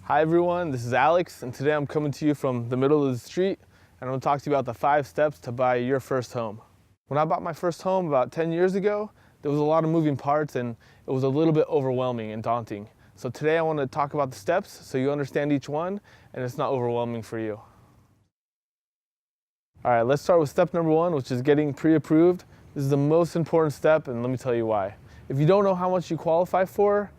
Hi everyone, this is Alex, and today I'm coming to you from the middle of the street, and I'm going to talk to you about the 5 steps to buy your first home. When I bought my first home about 10 years ago, there was a lot of moving parts and it was a little bit overwhelming and daunting. So today I want to talk about the steps so you understand each one and it's not overwhelming for you. Alright, let's start with step number 1, which is getting pre-approved. This is the most important step, and let me tell you why. If you don't know how much you qualify for,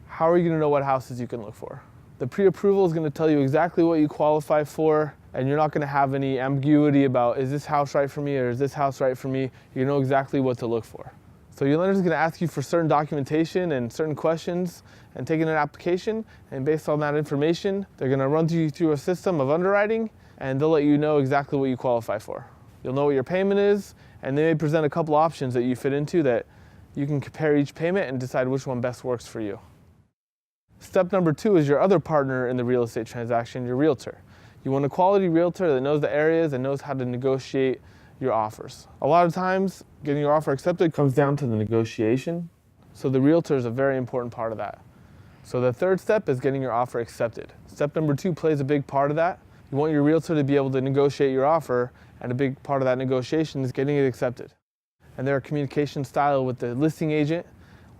how are you going to know what houses you can look for? The pre-approval is going to tell you exactly what you qualify for, and you're not going to have any ambiguity about, is this house right for me or is this house right for me? You know exactly what to look for. So your lender is going to ask you for certain documentation and certain questions and take in an application, and based on that information, they're going to run you through a system of underwriting, and they'll let you know exactly what you qualify for. You'll know what your payment is, and they may present a couple options that you fit into that you can compare each payment and decide which one best works for you. Step number 2 is your other partner in the real estate transaction, your realtor. You want a quality realtor that knows the areas and knows how to negotiate your offers. A lot of times, getting your offer accepted comes down to the negotiation, so the realtor is a very important part of that. So the third step is getting your offer accepted. Step number 2 plays a big part of that. You want your realtor to be able to negotiate your offer, and a big part of that negotiation is getting it accepted. And their communication style with the listing agent.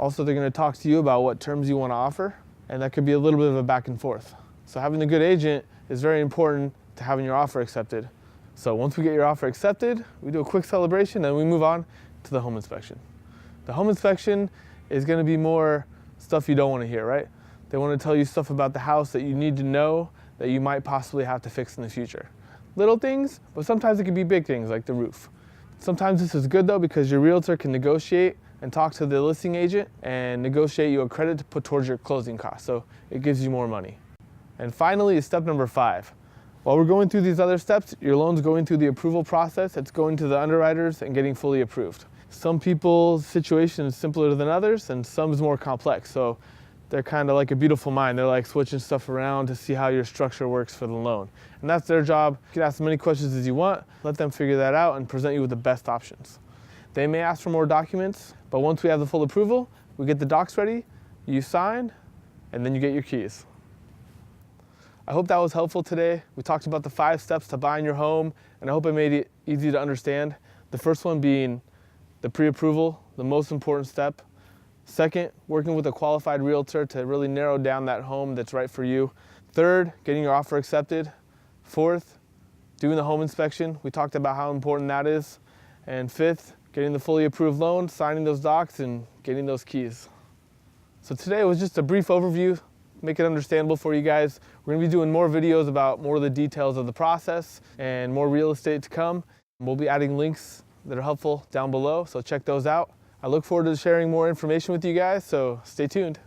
Also, they're going to talk to you about what terms you want to offer, and that could be a little bit of a back and forth. So having a good agent is very important to having your offer accepted. So once we get your offer accepted, we do a quick celebration and we move on to the home inspection. The home inspection is going to be more stuff you don't want to hear, right? They want to tell you stuff about the house that you need to know that you might possibly have to fix in the future. Little things, but sometimes it can be big things like the roof. Sometimes this is good though because your realtor can negotiate and talk to the listing agent and negotiate you a credit to put towards your closing costs, so it gives you more money. And finally is step number 5. While we're going through these other steps, your loan's going through the approval process. It's going to the underwriters and getting fully approved. Some people's situation is simpler than others, and some is more complex. So they're kind of like a beautiful mind. They're like switching stuff around to see how your structure works for the loan. And that's their job. You can ask as many questions as you want, let them figure that out and present you with the best options. They may ask for more documents, but once we have the full approval, we get the docs ready, you sign, and then you get your keys. I hope that was helpful today. We talked about the 5 steps to buying your home, and I hope I made it easy to understand. The first one being the pre-approval, the most important step. Second, working with a qualified realtor to really narrow down that home that's right for you. Third, getting your offer accepted. Fourth, doing the home inspection. We talked about how important that is. And fifth, getting the fully approved loan, signing those docs, and getting those keys. So today was just a brief overview, make it understandable for you guys. We're going to be doing more videos about more of the details of the process and more real estate to come. We'll be adding links that are helpful down below, so check those out. I look forward to sharing more information with you guys, so stay tuned.